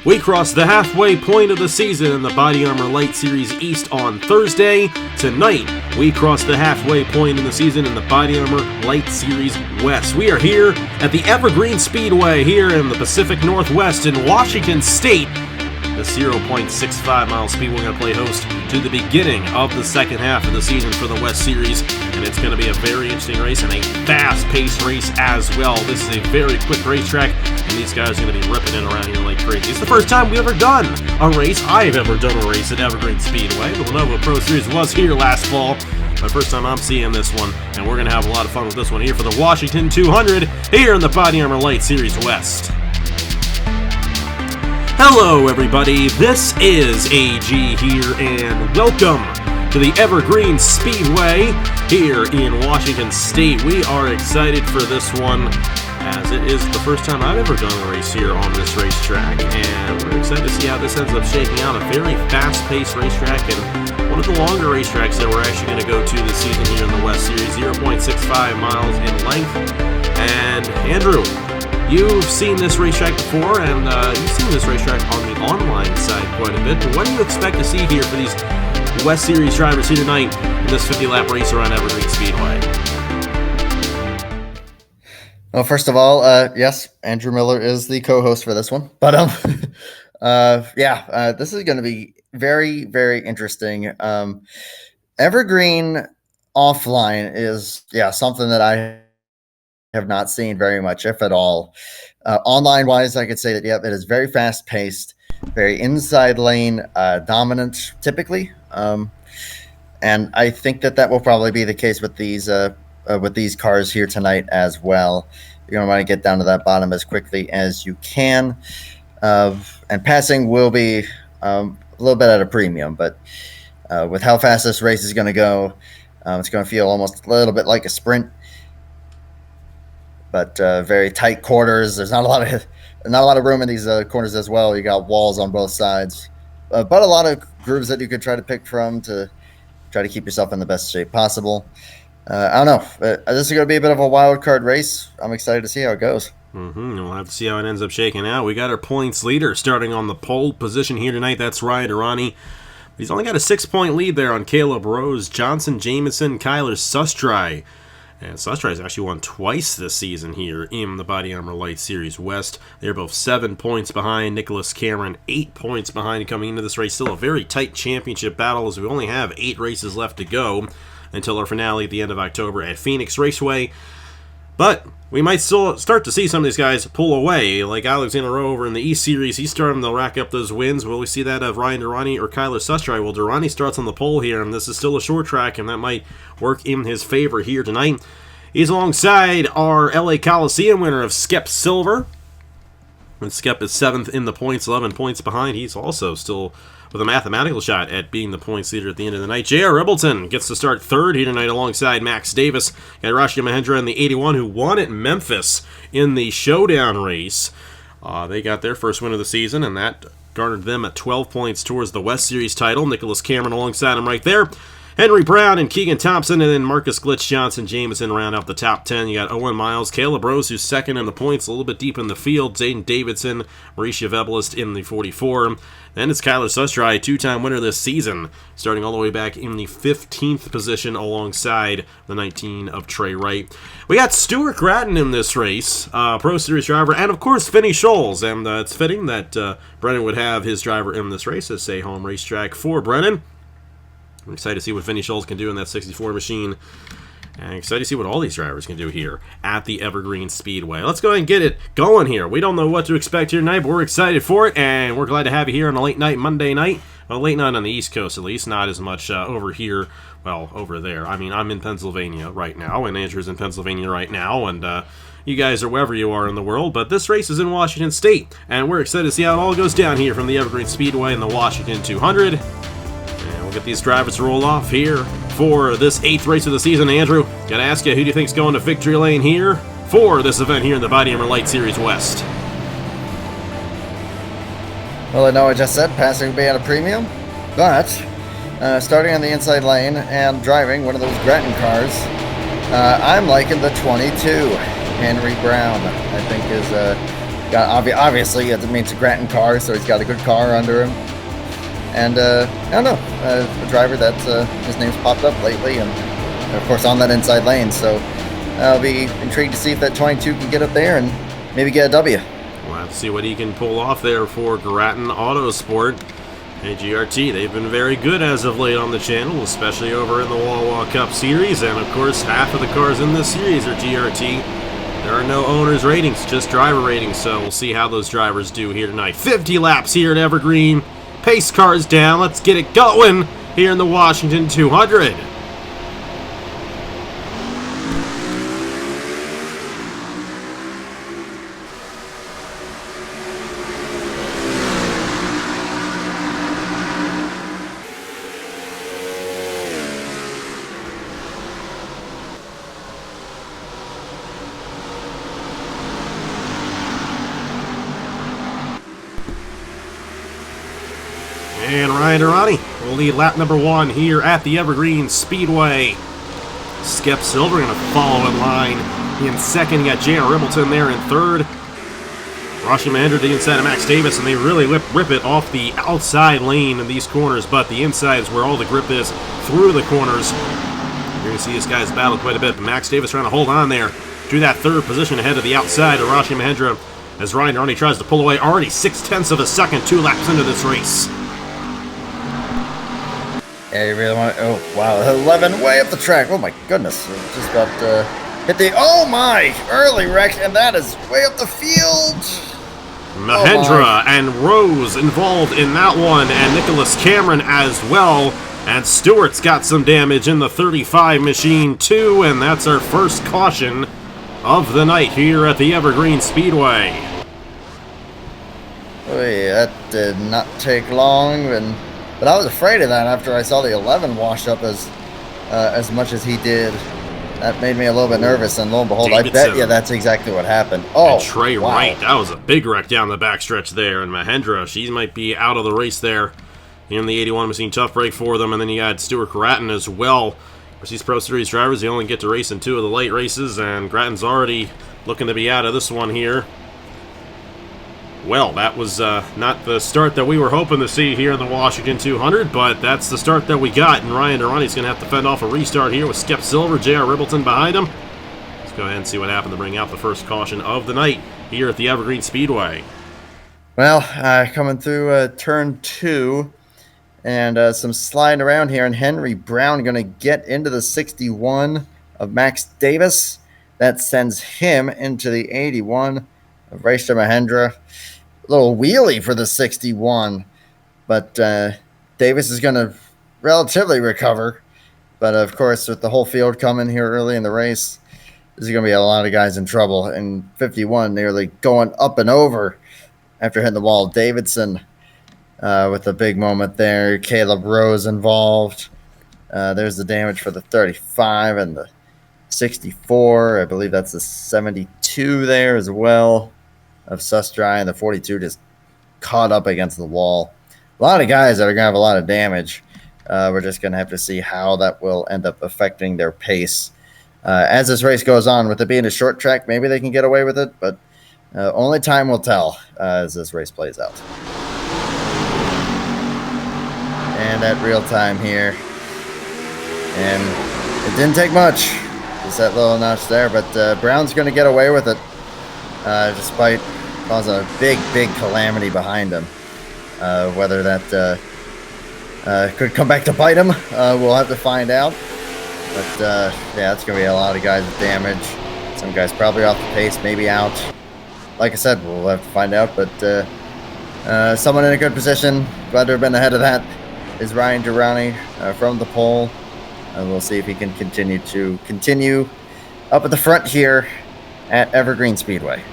We crossed the halfway point of the season in the BodyArmor LYTE Series East on Thursday. Tonight, we crossed the halfway point in the season in the BodyArmor LYTE Series West. We are here at the Evergreen Speedway here in the Pacific Northwest in Washington State. The 0.65 mile speed, we're going to play host to the beginning of the second half of the season for the West Series, and it's going to be a very interesting race and a fast-paced race as well. This is a very quick racetrack, and these guys are going to be ripping it around here like crazy. It's the first time we've ever done a race. I've ever done a race at Evergreen Speedway. The Monroe Pro Series was here last fall. My first time I'm seeing this one, and we're going to have a lot of fun with this one here for the Washington 200 here in the BodyArmor LYTE Series West. Hello everybody, this is AG here, and welcome to the Evergreen Speedway here in Washington State. We are excited for this one, as it is the first time I've ever done a race here on this racetrack, and we're excited to see how this ends up shaking out. A very fast-paced racetrack, and one of the longer racetracks that we're actually going to go to this season here in the West Series, 0.65 miles in length. And Andrew, you've seen this racetrack before, and you've seen this racetrack on the online side quite a bit, but what do you expect to see here for these West Series drivers here tonight in this 50-lap race around Evergreen Speedway? Well, first of all, yes, Andrew Miller is the co-host for this one, but this is going to be very, very interesting. Evergreen offline is, something that I have not seen very much, if at all. Online wise, I could say that, it is very fast paced, very inside lane dominant typically. And I think that will probably be the case with these cars here tonight as well. You're going to want to get down to that bottom as quickly as you can. And passing will be a little bit at a premium, but with how fast this race is going to go, it's going to feel almost a little bit like a sprint. But very tight quarters. There's not a lot of room in these corners as well. You got walls on both sides, but a lot of grooves that you could try to pick from to try to keep yourself in the best shape possible. I don't know. This is going to be a bit of a wild card race. I'm excited to see how it goes. We'll have to see how it ends up shaking out. We got our points leader starting on the pole position here tonight. That's Ryan Durrani. He's only got a 6-point lead there on Caleb Rose, Johnson, Jameson, Kyler Sustry. And Sustry has actually won twice this season here in the BodyArmor LYTE Series West. They're both 7 points behind. Nicholas Cameron, 8 points behind coming into this race. Still a very tight championship battle, as we only have 8 races left to go until our finale at the end of October at Phoenix Raceway. But we might still start to see some of these guys pull away, like Alexander Rowe over in the East Series. He's starting to rack up those wins. Will we see that of Ryan Durrani or Kyler Sustry? Well, Durrani starts on the pole here, and this is still a short track, and that might work in his favor here tonight. He's alongside our LA Coliseum winner of Skep Silver. And Skep is 7th in the points, 11 points behind. He's also still with a mathematical shot at being the points leader at the end of the night. J.R. Ribbleton gets to start 3rd here tonight alongside Max Davis. Got Rashia Mahendra in the 81, who won at Memphis in the showdown race. They got their first win of the season, and that garnered them at 12 points towards the West Series title. Nicholas Cameron alongside him right there. Henry Brown and Keegan Thompson, and then Marcus Glitch, Johnson, Jameson round out the top 10. You got Owen Miles, Caleb Rose, who's 2nd in the points, a little bit deep in the field. Zayden Davidson, Mauricia Vebalist in the 44. Then it's Kyler Sustry, 2-time winner this season, starting all the way back in the 15th position alongside the 19 of Trey Wright. We got Stuart Gratton in this race, Pro Series driver, and of course Finney Scholes. And it's fitting that Brennan would have his driver in this race as a home racetrack for Brennan. I'm excited to see what Finney Scholes can do in that 64 machine. And excited to see what all these drivers can do here at the Evergreen Speedway. Let's go ahead and get it going here. We don't know what to expect here tonight, but we're excited for it, and we're glad to have you here on a late night Monday night. Well, late night on the East Coast, at least. Not as much over here, well, over there. I mean, I'm in Pennsylvania right now, and Andrew's in Pennsylvania right now, and you guys are wherever you are in the world, but this race is in Washington State, and we're excited to see how it all goes down here from the Evergreen Speedway in the Washington 200. And we'll get these drivers to roll off here for this 8th race of the season. Andrew, gotta ask you, who do you think's going to victory lane here for this event here in the BodyArmor LYTE Series West? Well, I know I just said passing would be at a premium, but starting on the inside lane and driving one of those Gratton cars, I'm liking the 22. Henry Brown, I think, is Obviously, it's a Grattan car, so he's got a good car under him. And I don't know, a driver that his name's popped up lately, and of course on that inside lane. So I'll be intrigued to see if that 22 can get up there and maybe get a W. We'll have to see what he can pull off there for Grattan Autosport. And GRT, they've been very good as of late on the channel, especially over in the Wawa Cup Series. And of course, half of the cars in this series are GRT. There are no owners' ratings, just driver ratings. So we'll see how those drivers do here tonight. 50 laps here at Evergreen. Pace cars down. Let's get it going here in the Washington 200. And Ryan Durrani will lead lap number 1 here at the Evergreen Speedway. Skip Silver going to follow in line in second. You got J.R. Ribbleton there in third. Rashi Mahendra to the inside of Max Davis, and they really rip it off the outside lane in these corners, but the inside is where all the grip is through the corners. You're going to see this guy's battle quite a bit, but Max Davis trying to hold on there to that third position ahead of the outside of Rashi Mahendra as Ryan Durrani tries to pull away. Already 0.6 of a second, 2 laps into this race. Yeah, you really want to... Oh, wow. 11 way up the track. Oh, my goodness. Just about hit the... Oh, my! Early wreck, and that is way up the field. Mahendra and Rose involved in that one, and Nicholas Cameron as well. And Stewart's got some damage in the 35 machine, too, and that's our first caution of the night here at the Evergreen Speedway. Oy, that did not take long, but I was afraid of that after I saw the 11 wash up as much as he did. That made me a little bit nervous, and lo and behold, Davidson. I bet you that's exactly what happened. Oh, and Trey wow. Wright, that was a big wreck down the backstretch there, and Mahendra, she might be out of the race there in the 81 machine. Tough break for them, and then you got Stuart Grattan as well. For these Pro Series drivers, they only get to race in 2 of the late races, and Grattan's already looking to be out of this one here. Well, that was not the start that we were hoping to see here in the Washington 200, but that's the start that we got, and Ryan Durrani's going to have to fend off a restart here with Skip Silver, J.R. Ribbleton behind him. Let's go ahead and see what happened to bring out the first caution of the night here at the Evergreen Speedway. Well, coming through turn 2, and some sliding around here, and Henry Brown going to get into the 61 of Max Davis. That sends him into the 81 of Raisha Mahendra. Little wheelie for the 61, but Davis is going to relatively recover. But of course, with the whole field coming here early in the race, there's going to be a lot of guys in trouble. And 51 nearly going up and over after hitting the wall. Davidson with a big moment there. Caleb Rose involved. There's the damage for the 35 and the 64. I believe that's the 72 there as well of Sustry, and the 42 just caught up against the wall. A lot of guys that are going to have a lot of damage. We're just going to have to see how that will end up affecting their pace. As this race goes on, with it being a short track, maybe they can get away with it, but only time will tell as this race plays out. And at real time here. And it didn't take much. Just that little notch there, but Brown's going to get away with it despite causing a big calamity behind him. Whether that could come back to bite him, we'll have to find out. But yeah, it's going to be a lot of guys with damage. Some guys probably off the pace, maybe out. Like I said, we'll have to find out. But someone in a good position, glad to have been ahead of that, is Ryan Durrani from the pole. And we'll see if he can continue up at the front here at Evergreen Speedway.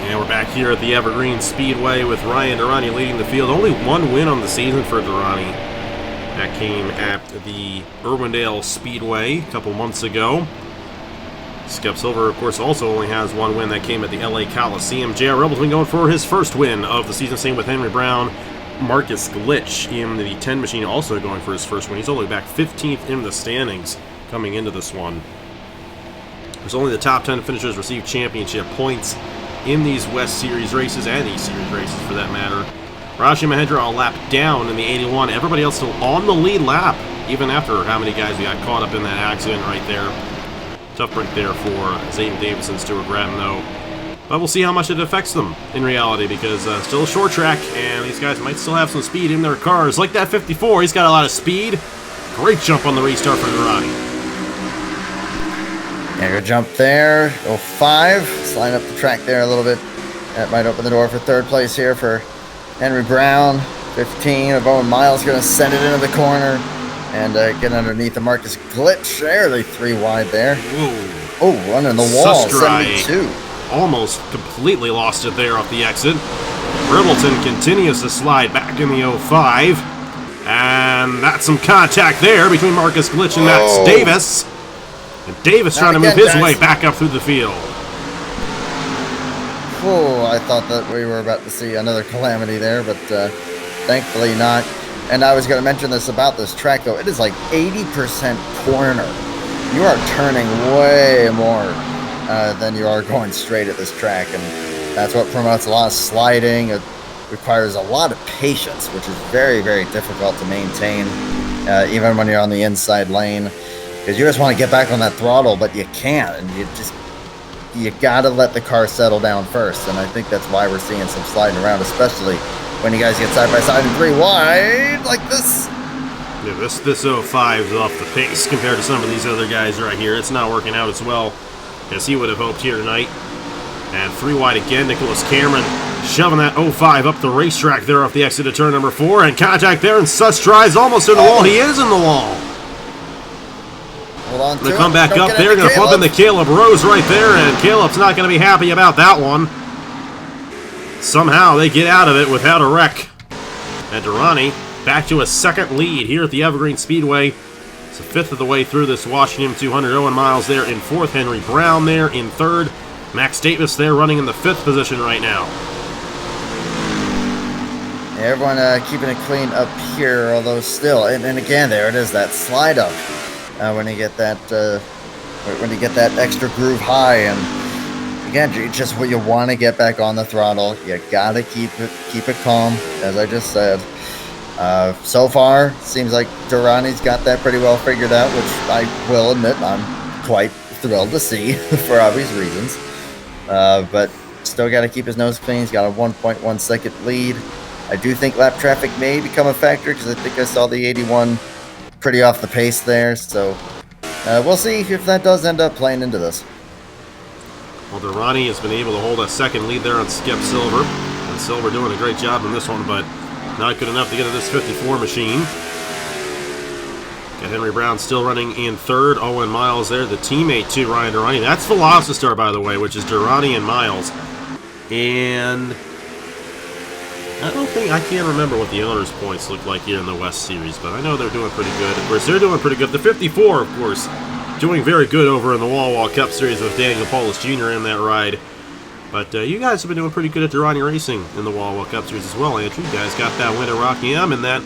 And we're back here at the Evergreen Speedway with Ryan Durrani leading the field. Only 1 win on the season for Durrani. That came at the Irwindale Speedway a couple months ago. Skip Silver, of course, also only has 1 win. That came at the LA Coliseum. J.R. Ribbleton going for his first win of the season. Same with Henry Brown. Marcus Glitch in the 10 machine also going for his first win. He's only back 15th in the standings coming into this one. There's only the top 10 finishers receive championship points. in these West Series races, and these Series races for that matter. Rashi Mahindra a lap down in the 81. Everybody else still on the lead lap, even after how many guys we got caught up in that accident right there. Tough break there for Zayden Davis and Stuart Graham, though. But we'll see how much it affects them in reality, because still a short track, and these guys might still have some speed in their cars. Like that 54, he's got a lot of speed. Great jump on the restart for Durrani. Yeah, good jump there. 05, slide up the track there a little bit. That might open the door for third place here for Henry Brown. 15 of Owen Miles going to send it into the corner and get underneath the Marcus Glitch. Barely 3 wide there. Whoa. Oh, running the wall, Sustrai 72. Almost completely lost it there off the exit. Ribbleton continues to slide back in the 05. And that's some contact there between Marcus Glitch and Max Davis. And Davis trying to move his way back up through the field. Oh, I thought that we were about to see another calamity there, but thankfully not. And I was going to mention this about this track, though. It is like 80% corner. You are turning way more than you are going straight at this track, and that's what promotes a lot of sliding. It requires a lot of patience, which is very, very difficult to maintain, even when you're on the inside lane, because you just want to get back on that throttle, but you can't, and you got to let the car settle down first, and I think that's why we're seeing some sliding around, especially when you guys get side by side and 3 wide like this. Yeah, this 05 is off the pace compared to some of these other guys right here. It's not working out as well as he would have hoped here tonight. And 3 wide again, Nicholas Cameron shoving that 05 up the racetrack there off the exit of turn number 4, and contact there, and Sustrai almost in the wall. He is in the wall. Hold on to Gonna come back up there, gonna bump into Caleb Rose right there, and Caleb's not gonna be happy about that one. Somehow they get out of it without a wreck. And Durrani back to a second lead here at the Evergreen Speedway. It's a 5th of the way through this Washington 200. Owen Miles there in 4th. Henry Brown there in 3rd. Max Davis there running in the 5th position right now. Yeah, everyone keeping it clean up here, although still, and again, there it is, that slide up when you get that extra groove high, and again, just what you want to get back on the throttle. You gotta keep it calm, as I just said. So far, seems like Durrani's got that pretty well figured out, which I will admit I'm quite thrilled to see for obvious reasons. But still got to keep his nose clean. He's got a 1.1 second lead. I do think lap traffic may become a factor, because I think I saw the 81 pretty off the pace there. So we'll see if that does end up playing into this. Well, Durrani has been able to hold a second lead there on Skip Silver. And Silver doing a great job in this one, but not good enough to get to this 54 machine. Got Henry Brown still running in 3rd. Owen Miles there, the teammate to Ryan Durrani. That's Velocity, by the way, which is Durrani and Miles. And I can't remember what the owners' points look like here in the West Series, but I know they're doing pretty good. Of course, they're doing pretty good. The 54, of course, doing very good over in the Wall Cup Series with Daniel Paulus Jr. in that ride. But you guys have been doing pretty good at Durrani Racing in the Wall Cup Series as well, Andrew. You guys got that win at Rockingham and that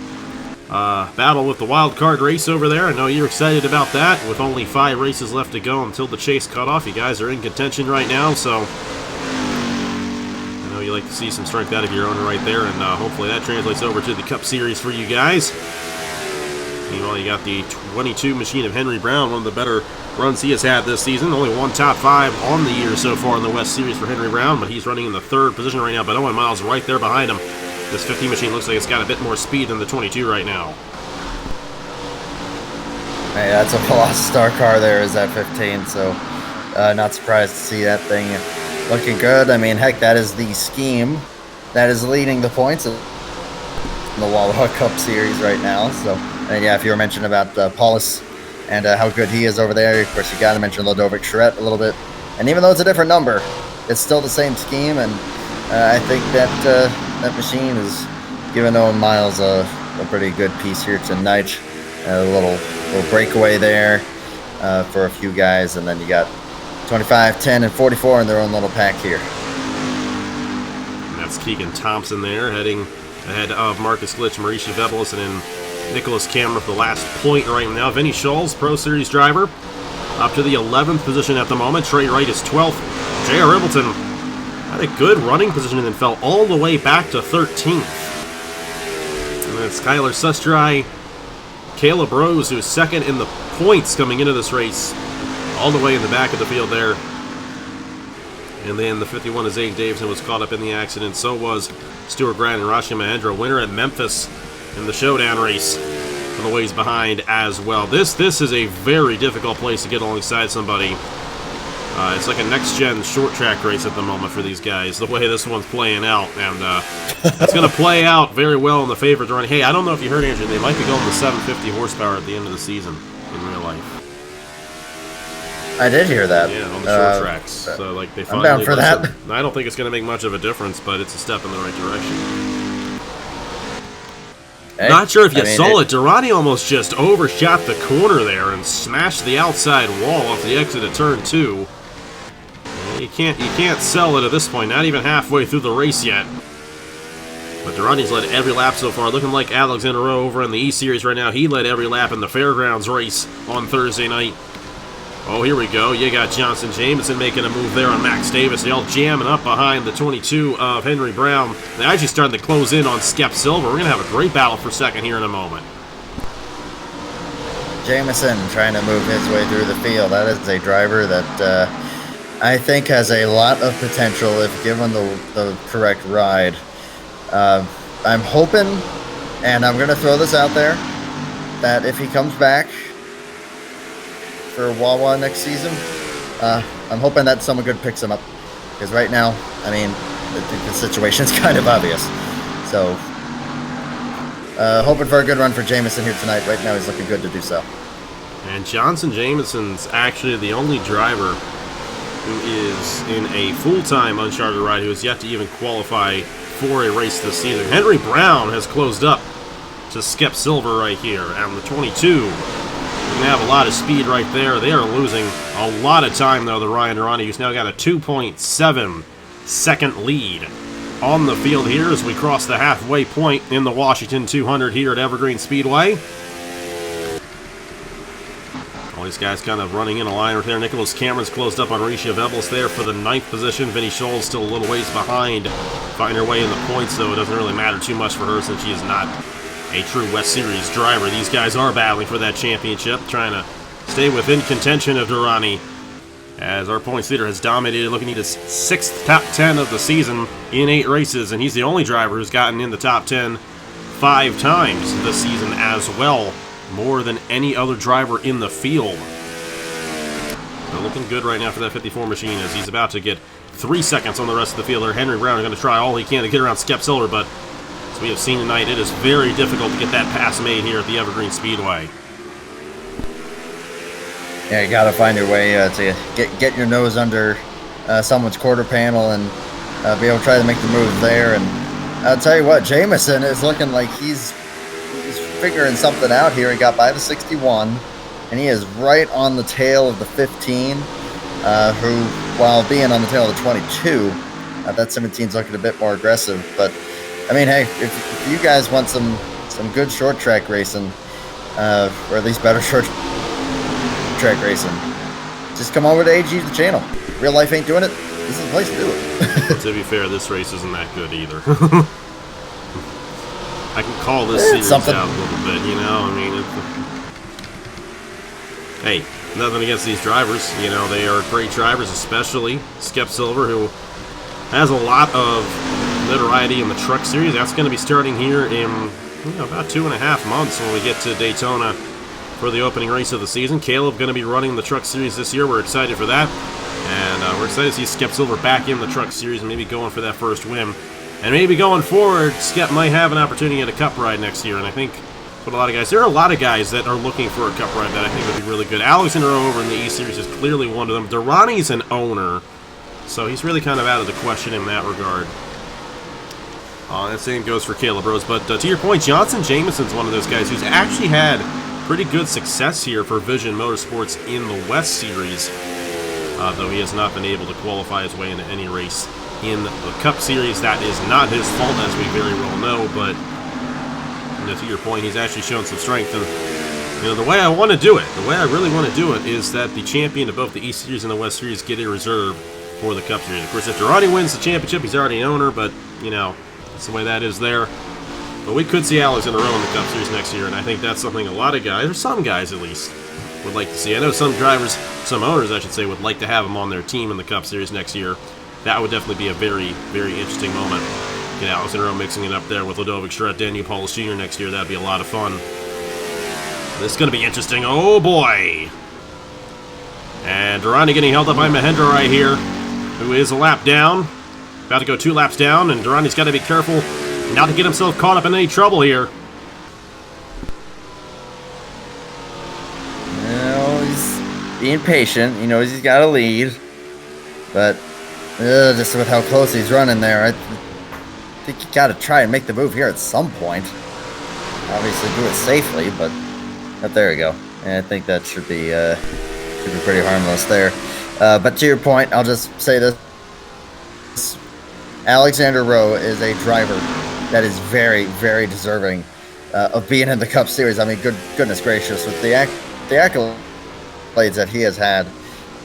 battle with the wild card race over there. I know you're excited about that. With only 5 races left to go until the chase cut off, you guys are in contention right now, so I know you like to see some strength out of your owner right there, and hopefully that translates over to the Cup Series for you guys. Meanwhile, you got the 22 machine of Henry Brown, one of the better runs he has had this season. Only 1 top 5 on the year so far in the West Series for Henry Brown, but he's running in the 3rd position right now, but Owen Miles right there behind him. This 50 machine looks like it's got a bit more speed than the 22 right now. Hey, that's a Velocitar car there, is that 15, so not surprised to see that thing looking good. I mean, heck, that is the scheme that is leading the points in the Walla Cup Series right now. So, and yeah, if you were mentioning about Paulus and how good he is over there, of course, you got to mention Ludovic Charette a little bit. And even though it's a different number, it's still the same scheme, and I think that that machine is giving Owen Miles a pretty good piece here tonight. A little breakaway there for a few guys, and then you got 25, 10, and 44 in their own little pack here. And that's Keegan Thompson there, heading ahead of Marcus Glitch, Mauricio Vebelis, and then Nicholas Cameron for the last point right now. Vinny Scholes, Pro Series driver, up to the 11th position at the moment. Trey Wright is 12th. J.R. Ribbleton Had a good running position and then fell all the way back to 13th. And then it's Kyler Sustry, Caleb Rose, who's second in the points coming into this race, all the way in the back of the field there. And then the 51 is Zane Davidson was caught up in the accident. So was Stuart Grant and Rashi Mahendra, winner at Memphis in the showdown race, on the ways behind as well. This is a very difficult place to get alongside somebody. It's like a next-gen short track race at the moment for these guys, the way this one's playing out. And it's going to play out very well in the favor of running. Hey, I don't know if you heard, Andrew, they might be going to 750 horsepower at the end of the season in real life. I did hear that. Yeah, on the short tracks. So, like, they I'm finally down for that. I don't think it's going to make much of a difference, but it's a step in the right direction. Hey, Not sure if you saw it. Durrani almost just overshot the corner there and smashed the outside wall off the exit of turn 2. You can't sell it at this point, not even halfway through the race yet. But Durrani's led every lap so far, looking like Alexander Rowe over in the E Series right now. He led every lap in the Fairgrounds race on Thursday night. Oh, here we go. You got Johnson Jameson making a move there on Max Davis. They all jamming up behind the 22 of Henry Brown. They're actually starting to close in on Skep Silver. We're going to have a great battle for second here in a moment. Jameson trying to move his way through the field. That is a driver that I think has a lot of potential if given the correct ride. I'm hoping, and I'm going to throw this out there, that if he comes back for Wawa next season, I'm hoping that someone good picks him up. Because right now, I mean, the situation's kind of obvious. So, hoping for a good run for Jameson here tonight. Right now, he's looking good to do so. And Johnson Jameson's actually the only driver who is in a full-time Uncharted ride who has yet to even qualify for a race this season. Henry Brown has closed up to Skep Silver right here, and the 22 going to have a lot of speed right there. They are losing a lot of time, though, the Ryan Durrani, who's now got a 2.7 second lead on the field here as we cross the halfway point in the Washington 200 here at Evergreen Speedway. All these guys kind of running in a line right there. Nicholas Cameron's closed up on Risha Vebles there for the 9th position. Vinnie Scholl's still a little ways behind. Find her way in the points, though. It doesn't really matter too much for her since she is not a true West Series driver. These guys are battling for that championship, trying to stay within contention of Durrani, as our points leader has dominated, looking at his 6th top 10 of the season in 8 races, and he's the only driver who's gotten in the top 10 5 times this season as well, more than any other driver in the field. They're looking good right now for that 54 machine, as he's about to get 3 seconds on the rest of the field there. Henry Brown is going to try all he can to get around Skep Silver, but as we have seen tonight, it is very difficult to get that pass made here at the Evergreen Speedway. Yeah, you got to find your way to get your nose under someone's quarter panel and be able to try to make the move there. And I'll tell you what, Jameson is looking like he's figuring something out here. He got by the 61, and he is right on the tail of the 15, who, while being on the tail of the 22, that 17's looking a bit more aggressive. But I mean, hey, if you guys want some good short track racing, or at least better short track racing, just come over to AG the channel. Real life ain't doing it. This is the place to do it. To be fair, this race isn't that good either. I can call this series out a little bit, you know. I mean, hey, nothing against these drivers. You know, they are great drivers, especially Skep Silver, who has a lot of notoriety in the Truck Series. That's going to be starting here in about 2.5 months when we get to Daytona for the opening race of the season. Caleb going to be running the Truck Series this year. We're excited for that. And we're excited to see Skep Silver back in the Truck Series and maybe going for that first win. And maybe going forward, Skep might have an opportunity at a Cup ride next year. And I think for a lot of guys, there are a lot of guys that are looking for a Cup ride that I think would be really good. Alexander over in the E Series is clearly one of them. Durrani's an owner, so he's really kind of out of the question in that regard. That same goes for Caleb Rose. But to your point, Johnson Jameson's one of those guys who's actually had pretty good success here for Vision Motorsports in the West Series, though he has not been able to qualify his way into any race in the Cup Series. That is not his fault, as we very well know, but to your point, he's actually shown some strength. And the way I want to do it, the way I really want to do it, is that the champion of both the East Series and the West Series get a reserve for the Cup Series. Of course, if Durrani wins the championship, he's already an owner, but, you know, that's the way that is there. But we could see Alex in a row in the Cup Series next year, and I think that's something a lot of guys, or some guys at least, would like to see. I know some drivers, some owners, I should say, would like to have him on their team in the Cup Series next year. That would definitely be a very, very interesting moment. Get Alex in a row mixing it up there with Ludovic Strat, Daniel Paulus Jr. next year. That'd be a lot of fun. This is going to be interesting. Oh, boy. And Durrani getting held up by Mahendra right here, who is a lap down. About to go 2 laps down, and Durrani's got to be careful not to get himself caught up in any trouble here. Well, he's being patient. He knows he's got a lead. But just with how close he's running there, I think you got to try and make the move here at some point. Obviously do it safely, but there we go. And I think that should be pretty harmless there. But to your point, I'll just say this. Alexander Rowe is a driver that is very, very deserving of being in the Cup Series. I mean, goodness gracious, with the accolades that he has had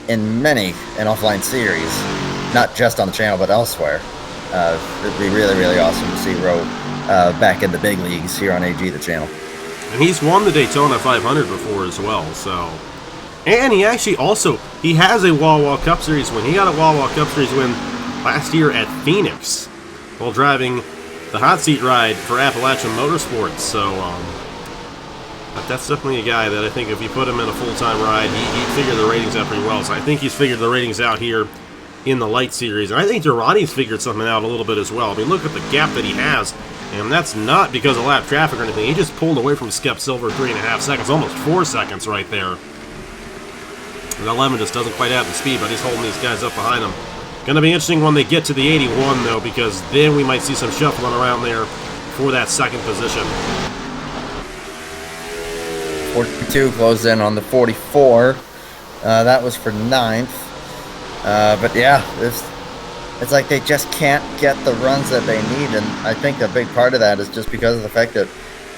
in many an offline series, not just on the channel, but elsewhere. It'd be really, really awesome to see Rowe back in the big leagues here on AG, the channel. And he's won the Daytona 500 before as well, so... And he actually also, he has a Wawa Cup Series win. He got a Wawa Cup Series win last year at Phoenix while driving the hot seat ride for Appalachian Motorsports. So, but that's definitely a guy that I think if you put him in a full-time ride, he'd figure the ratings out pretty well. So I think he's figured the ratings out here in the LYTE Series. And I think Durrani's figured something out a little bit as well. I mean, look at the gap that he has. And that's not because of lap traffic or anything. He just pulled away from Skep Silver 3.5 seconds, almost 4 seconds right there. The 11 just doesn't quite have the speed, but he's holding these guys up behind him. Going to be interesting when they get to the 81, though, because then we might see some shuffling around there for that second position. 42 closed in on the 44. That was for 9th. But yeah, it's like they just can't get the runs that they need, and I think a big part of that is just because of the fact that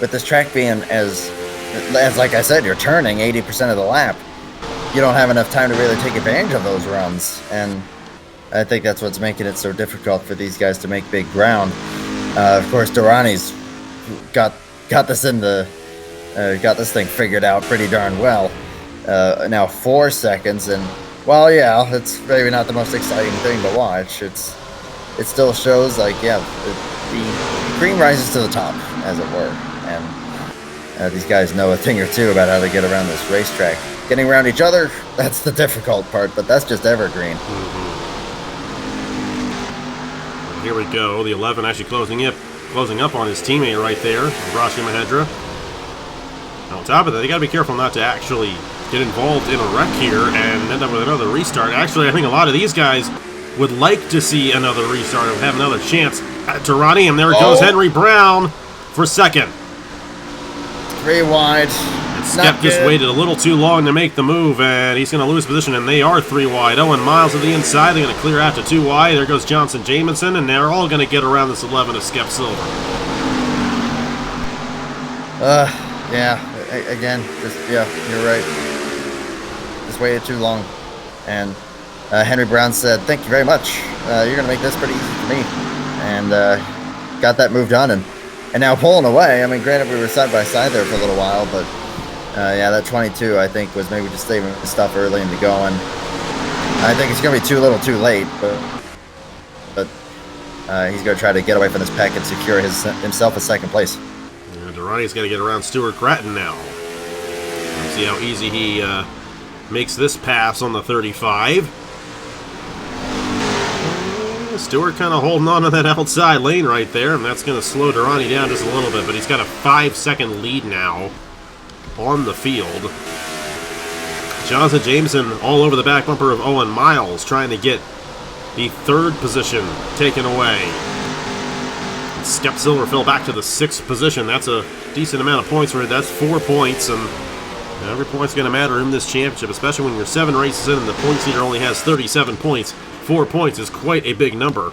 with this track being as like I said, you're turning 80% of the lap, you don't have enough time to really take advantage of those runs, and I think that's what's making it so difficult for these guys to make big ground. Of course, Durrani's got this got this thing figured out pretty darn well. Now 4 seconds, and well, yeah, it's maybe not the most exciting thing to watch. It still shows, like, yeah, the cream rises to the top, as it were, and these guys know a thing or two about how to get around this racetrack. Getting around each other, that's the difficult part, but that's just Evergreen. Here we go. The 11 actually closing up on his teammate right there, Rashi Mahendra. Now, on top of that, they got to be careful not to actually get involved in a wreck here and end up with another restart. Actually, I think a lot of these guys would like to see another restart and have another chance at Durrani, and there goes Henry Brown for second. 3 wide. Skep just waited a little too long to make the move, and he's going to lose position, and they are 3 wide. Owen Miles to the inside. They're going to clear out to 2 wide. There goes Johnson Jamison, and they're all going to get around this 11 of Skep Silver. Yeah, again, yeah, you're right. Just waited too long. And Henry Brown said, thank you very much. You're going to make this pretty easy for me. And got that move done, and now pulling away. I mean, granted, we were side by side there for a little while, but yeah, that 22, I think, was maybe just saving stuff early into going. I think it's going to be too little too late, but he's going to try to get away from this pack and secure himself a second place. And Durrani's got to get around Stuart Gratton now. Let's see how easy he makes this pass on the 35. Stewart kind of holding on to that outside lane right there, and that's going to slow Durrani down just a little bit, but he's got a 5-second lead now on the field. Johnson Jameson all over the back bumper of Owen Miles, trying to get the 3rd position taken away. Skep Silver fell back to the 6th position. That's a decent amount of points for it. That's 4 points, and every point's going to matter in this championship, especially when you're 7 races in and the points leader only has 37 points. 4 points is quite a big number.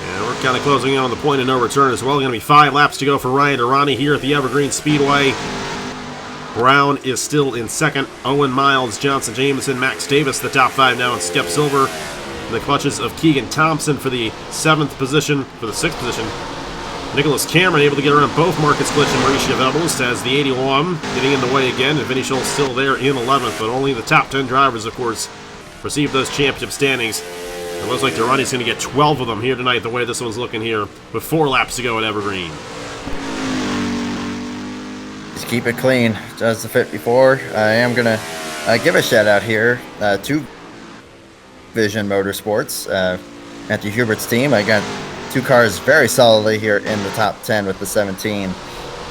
And we're kind of closing in on the point of no return as well. Going to be 5 laps to go for Ryan Durrani here at the Evergreen Speedway. Brown is still in second. Owen Miles, Johnson Jameson, Max Davis, the top 5 now, and Skip Silver in the clutches of Keegan Thompson for the 6th position. Nicholas Cameron able to get around both Marcus Glitch and Mauricio Venables as the 81 getting in the way again, and Vinny Schultz still there in 11th, but only the top 10 drivers, of course, receive those championship standings. It looks like Durrani's going to get 12 of them here tonight, the way this one's looking here, with 4 laps to go at Evergreen. Just keep it clean. Does the 54. I am going to give a shout out here to Vision Motorsports, Matthew Hubert's team. I got 2 cars very solidly here in the top 10 with the 17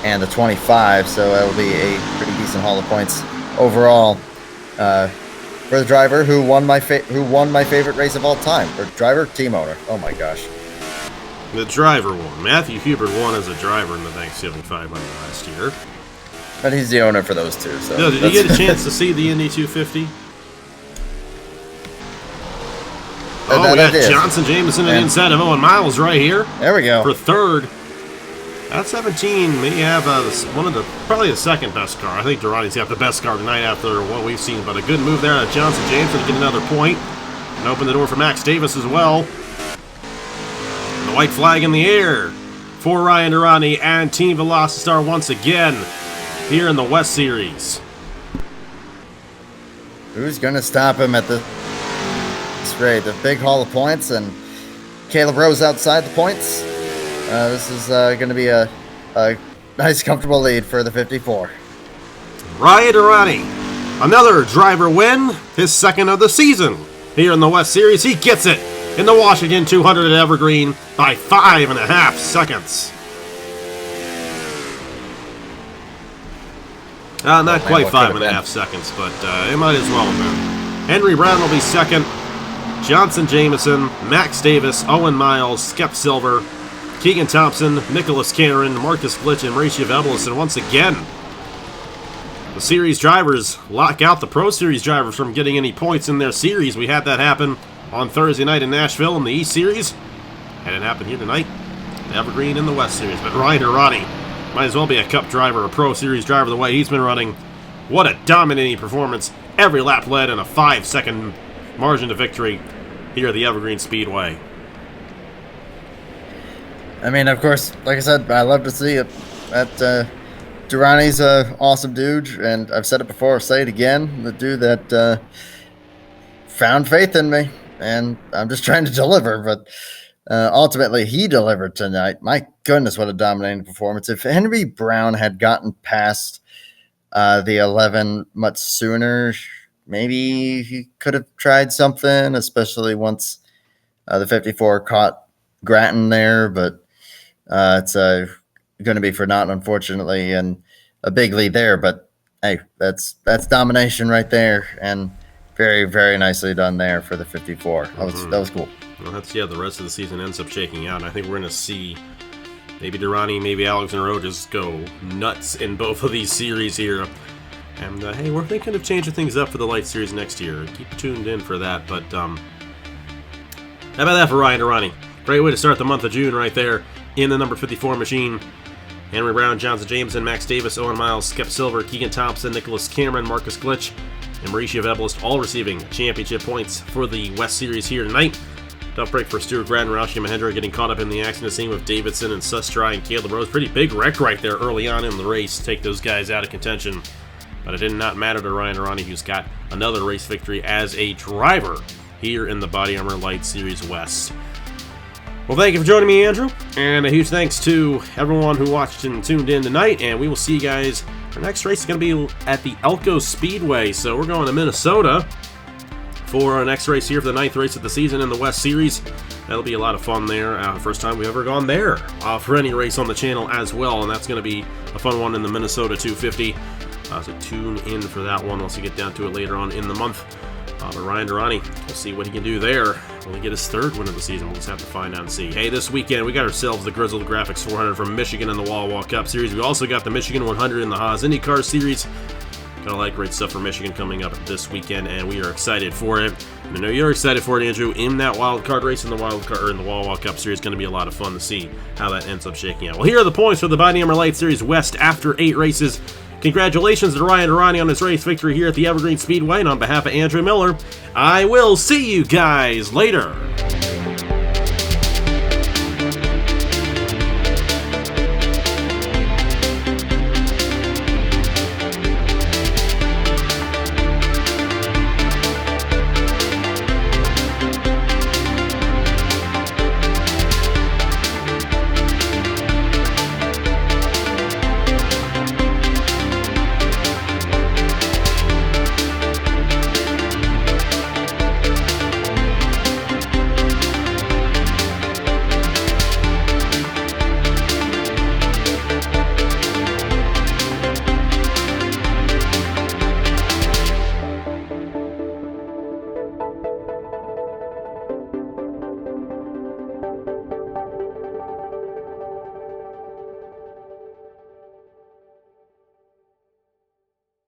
and the 25, so that'll be a pretty decent haul of points overall for the driver who won my favorite race of all time. Or driver, team owner. Oh my gosh. The driver won. Matthew Hubert won as a driver in the Thanksgiving 500 last year. But he's the owner for those 2. So no, did you get a chance to see the NR2003? Oh, we got Johnson Jameson on the inside of Owen Miles right here. There we go. For 3rd. That 17 may have probably the 2nd best car. I think Durrani's got the best car tonight after what we've seen. But a good move there at Johnson Jameson to get another point. And open the door for Max Davis as well. And the white flag in the air for Ryan Durrani and Team Velocity once again here in the West Series. Who's going to stop him at the straight? The big haul of points, and Caleb Rose outside the points. This is going to be a nice, comfortable lead for the 54. Ryan Durrani, another driver win, his 2nd of the season here in the West Series. He gets it in the Washington 200 at Evergreen by 5.5 seconds. Not quite 5.5 seconds, but it might as well have been. Henry Brown will be 2nd. Johnson Jameson, Max Davis, Owen Miles, Skip Silver, Keegan Thompson, Nicholas Cameron, Marcus Glitch, and Mauricio Venables. And once again, the series drivers lock out the Pro Series drivers from getting any points in their series. We had that happen on Thursday night in Nashville in the East Series. And it happened here tonight, Evergreen in the West Series. But Ryan Durrani might as well be a Cup driver, a Pro Series driver, the way he's been running. What a dominating performance. Every lap led in a 5-second margin to victory here at the Evergreen Speedway. I mean, of course, like I said, I love to see it. Durrani's an awesome dude, and I've said it before, I'll say it again. The dude that found faith in me, and I'm just trying to deliver, but ultimately he delivered tonight. My goodness, what a dominating performance. If Henry Brown had gotten past the 11 much sooner, maybe he could have tried something, especially once the 54 caught Grattan there, but it's going to be for naught, unfortunately, and a big lead there. But hey, that's domination right there, and very, very nicely done there for the 54. That was cool. Well, that's the rest of the season ends up shaking out. And I think we're going to see maybe Durrani, maybe Alex Monroe just go nuts in both of these series here. And hey, we're thinking of changing things up for the LYTE Series next year. Keep tuned in for that. But how about that for Ryan Durrani? Great way to start the month of June right there in the number 54 machine. Henry Brown, Johnson Jameson, Max Davis, Owen Miles, Skip Silver, Keegan Thompson, Nicholas Cameron, Marcus Glitch, and Mauricio Venables all receiving championship points for the West Series here tonight. Tough break for Stuart Grattan, Roushey Mahindra getting caught up in the accident scene with Davidson and Sustry and Caleb Rose. Pretty big wreck right there early on in the race. Take those guys out of contention. But it did not matter to Ryan Durrani, who's got another race victory as a driver here in the BodyArmor LYTE Series West. Well, thank you for joining me, Andrew, and a huge thanks to everyone who watched and tuned in tonight, and we will see you guys. Our next race is going to be at the LYTE Speedway, so we're going to Minnesota for our next race here for the 9th race of the season in the West Series. That'll be a lot of fun there. First time we've ever gone there for any race on the channel as well, and that's going to be a fun one in the Minnesota 250. So tune in for that one once we get down to it later on in the month. But Ryan Durrani, we'll see what he can do there. Will he get his 3rd win of the season? We'll just have to find out and see. Hey, this weekend we got ourselves the Grizzled Graphics 400 from Michigan in the Wall Cup Series. We also got the Michigan 100 in the Haas IndyCar Series. Got a lot of great stuff for Michigan coming up this weekend, and we are excited for it. And I know you're excited for it, Andrew. In that wild card race in the Wall Cup Series, going to be a lot of fun to see how that ends up shaking out. Well, here are the points for the BodyArmor LYTE Series West after 8 races. Congratulations to Ryan Arani on his race victory here at the Evergreen Speedway, and on behalf of Andrew Miller, I will see you guys later.